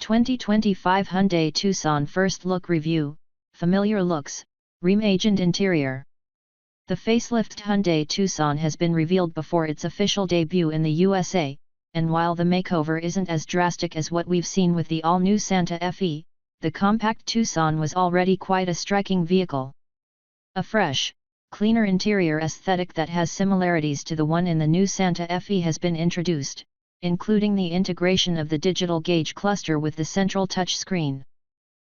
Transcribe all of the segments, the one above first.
2025 Hyundai Tucson First Look Review, Familiar Looks, Reimagined Interior. The facelifted Hyundai Tucson has been revealed before its official debut in the USA, and while the makeover isn't as drastic as what we've seen with the all-new Santa Fe, the compact Tucson was already quite a striking vehicle. A fresh, cleaner interior aesthetic that has similarities to the one in the new Santa Fe has been introduced, including the integration of the digital gauge cluster with the central touchscreen.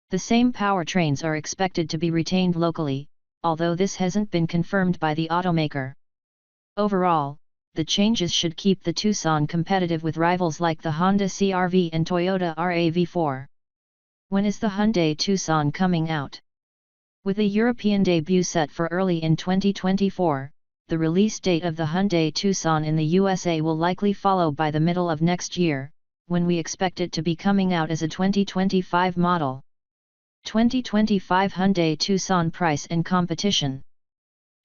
The same powertrains are expected to be retained locally, although this hasn't been confirmed by the automaker. Overall, the changes should keep the Tucson competitive with rivals like the Honda CR-V and Toyota RAV4. When is the Hyundai Tucson coming out? With a European debut set for early in 2024, the release date of the Hyundai Tucson in the USA will likely follow by the middle of next year, when we expect it to be coming out as a 2025 model. 2025 Hyundai Tucson price and competition.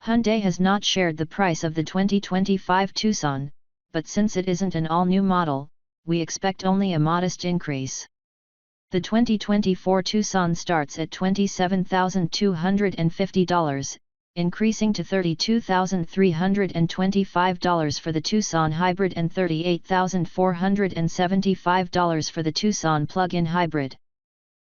Hyundai has not shared the price of the 2025 Tucson, but since it isn't an all-new model, we expect only a modest increase. The 2024 Tucson starts at $27,250, increasing to $32,325 for the Tucson Hybrid and $38,475 for the Tucson Plug-in Hybrid.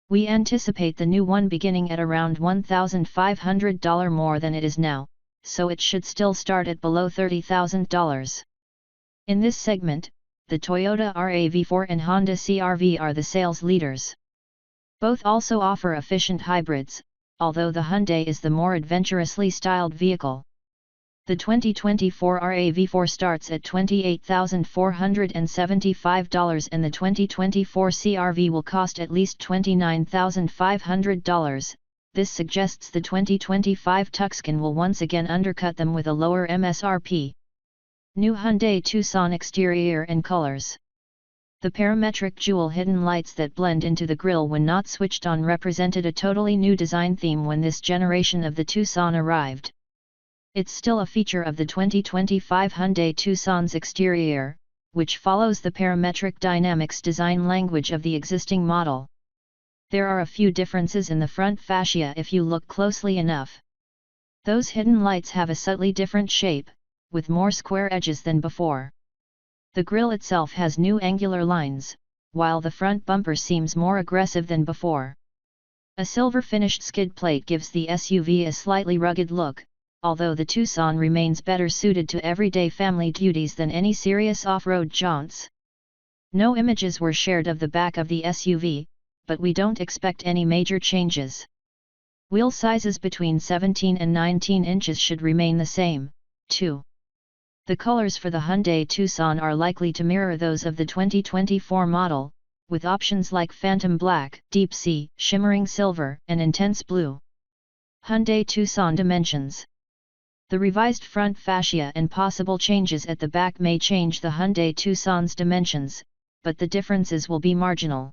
We anticipate the new one beginning at around $1,500 more than it is now, so it should still start at below $30,000. In this segment, the Toyota RAV4 and Honda CR-V are the sales leaders. Both also offer efficient hybrids, although the Hyundai is the more adventurously styled vehicle. The 2024 RAV4 starts at $28,475 and the 2024 CR-V will cost at least $29,500. This suggests the 2025 Tucson will once again undercut them with a lower MSRP. New Hyundai Tucson exterior and colors. The parametric jewel hidden lights that blend into the grille when not switched on represented a totally new design theme when this generation of the Tucson arrived. It's still a feature of the 2025 Hyundai Tucson's exterior, which follows the parametric dynamics design language of the existing model. There are a few differences in the front fascia if you look closely enough. Those hidden lights have a subtly different shape, with more square edges than before. The grille itself has new angular lines, while the front bumper seems more aggressive than before. A silver-finished skid plate gives the SUV a slightly rugged look, although the Tucson remains better suited to everyday family duties than any serious off-road jaunts. No images were shared of the back of the SUV, but we don't expect any major changes. Wheel sizes between 17 and 19 inches should remain the same, too. The colors for the Hyundai Tucson are likely to mirror those of the 2024 model, with options like Phantom Black, Deep Sea, Shimmering Silver, and Intense Blue. Hyundai Tucson dimensions. The revised front fascia and possible changes at the back may change the Hyundai Tucson's dimensions, but the differences will be marginal.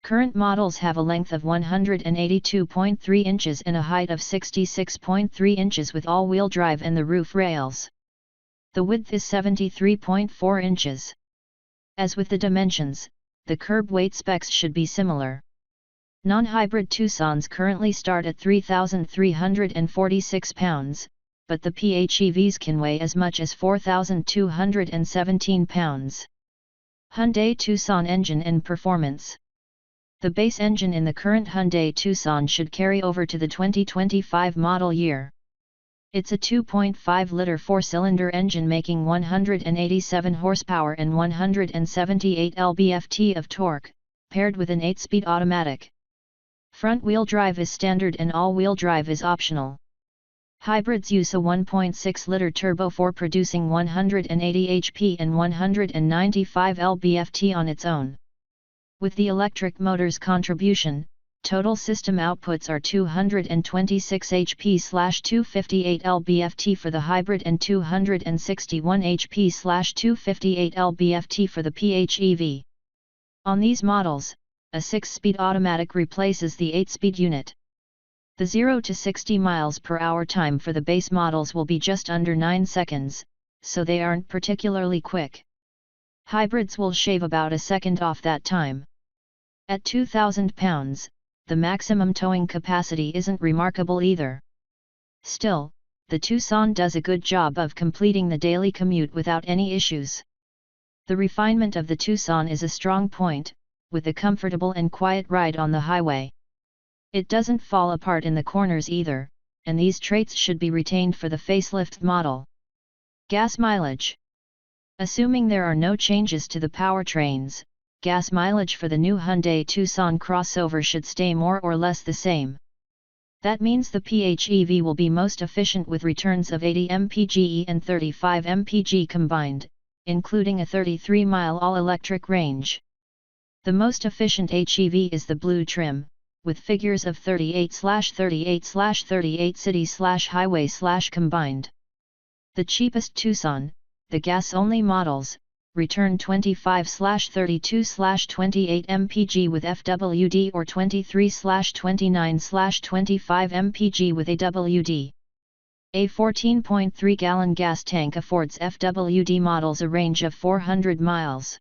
Current models have a length of 182.3 inches and a height of 66.3 inches with all-wheel drive and the roof rails. The width is 73.4 inches. As with the dimensions, the curb weight specs should be similar. Non-hybrid Tucsons currently start at 3,346 pounds, but the PHEVs can weigh as much as 4,217 pounds. Hyundai Tucson engine and performance. The base engine in the current Hyundai Tucson should carry over to the 2025 model year. It's a 2.5-liter four-cylinder engine making 187 horsepower and 178 lb-ft of torque, paired with an 8-speed automatic. Front-wheel drive is standard and all-wheel drive is optional. Hybrids use a 1.6-liter turbo 4 producing 180 HP and 195 lb-ft on its own. With the electric motor's contribution, total system outputs are 226 HP/258 lb-ft for the hybrid and 261 HP/258 lb-ft for the PHEV. On these models, a 6-speed automatic replaces the 8-speed unit. The 0 to 60 mph time for the base models will be just under 9 seconds, so they aren't particularly quick. Hybrids will shave about a second off that time. At 2,000 pounds, the maximum towing capacity isn't remarkable either. Still, the Tucson does a good job of completing the daily commute without any issues. The refinement of the Tucson is a strong point, with a comfortable and quiet ride on the highway. It doesn't fall apart in the corners either, and these traits should be retained for the facelift model. Gas mileage. Assuming there are no changes to the powertrains, gas mileage for the new Hyundai Tucson crossover should stay more or less the same. That means the PHEV will be most efficient with returns of 80 mpge and 35 mpg combined, including a 33-mile all-electric range. The most efficient HEV is the blue trim, with figures of 38/38/38 city/highway/combined. The cheapest Tucson, the gas-only models, return 25/32/28 mpg with FWD or 23/29/25 mpg with AWD. A 14.3-gallon gas tank affords FWD models a range of 400 miles.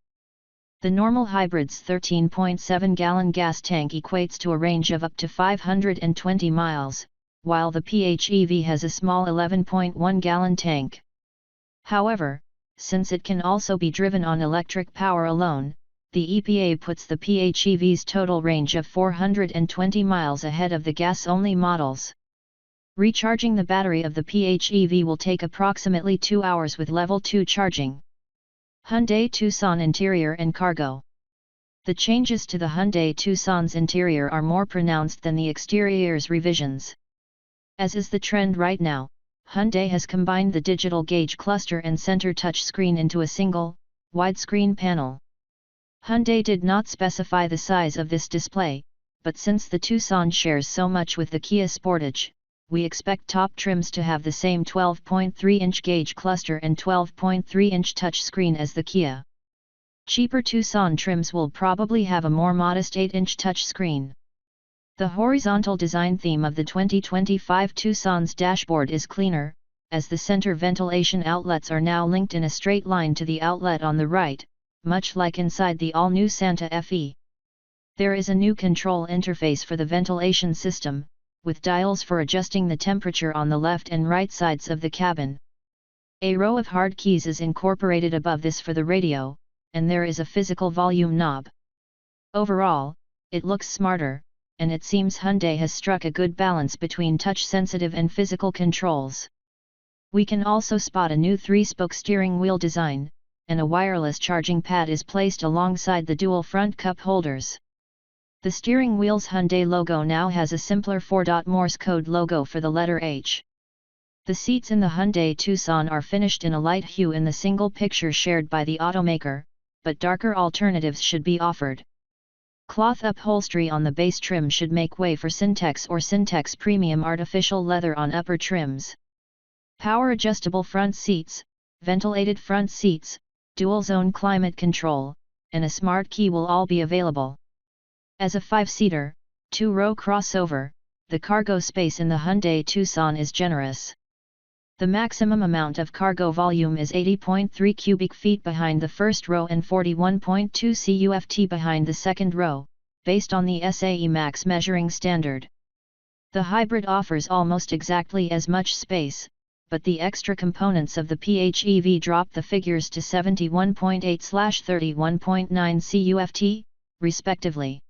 The normal hybrid's 13.7-gallon gas tank equates to a range of up to 520 miles, while the PHEV has a small 11.1-gallon tank. However, since it can also be driven on electric power alone, the EPA puts the PHEV's total range of 420 miles ahead of the gas-only models. Recharging the battery of the PHEV will take approximately 2 hours with level 2 charging. Hyundai Tucson interior and cargo. The changes to the Hyundai Tucson's interior are more pronounced than the exterior's revisions. As is the trend right now, Hyundai has combined the digital gauge cluster and center touchscreen into a single, widescreen panel. Hyundai did not specify the size of this display, but since the Tucson shares so much with the Kia Sportage, we expect top trims to have the same 12.3-inch gauge cluster and 12.3-inch touchscreen as the Kia. Cheaper Tucson trims will probably have a more modest 8-inch touchscreen. The horizontal design theme of the 2025 Tucson's dashboard is cleaner, as the center ventilation outlets are now linked in a straight line to the outlet on the right, much like inside the all-new Santa Fe. There is a new control interface for the ventilation system, with dials for adjusting the temperature on the left and right sides of the cabin. A row of hard keys is incorporated above this for the radio, and there is a physical volume knob. Overall, it looks smarter, and it seems Hyundai has struck a good balance between touch-sensitive and physical controls. We can also spot a new 3-spoke steering wheel design, and a wireless charging pad is placed alongside the dual front cup holders. The steering wheel's Hyundai logo now has a simpler 4-dot Morse code logo for the letter H. The seats in the Hyundai Tucson are finished in a light hue in the single picture shared by the automaker, but darker alternatives should be offered. Cloth upholstery on the base trim should make way for Syntex or Syntex Premium artificial leather on upper trims. Power adjustable front seats, ventilated front seats, dual zone climate control, and a smart key will all be available. As a 5-seater, 2-row crossover, the cargo space in the Hyundai Tucson is generous. The maximum amount of cargo volume is 80.3 cubic feet behind the first row and 41.2 CUFT behind the second row, based on the SAE Max measuring standard. The hybrid offers almost exactly as much space, but the extra components of the PHEV drop the figures to 71.8/31.9 CUFT, respectively.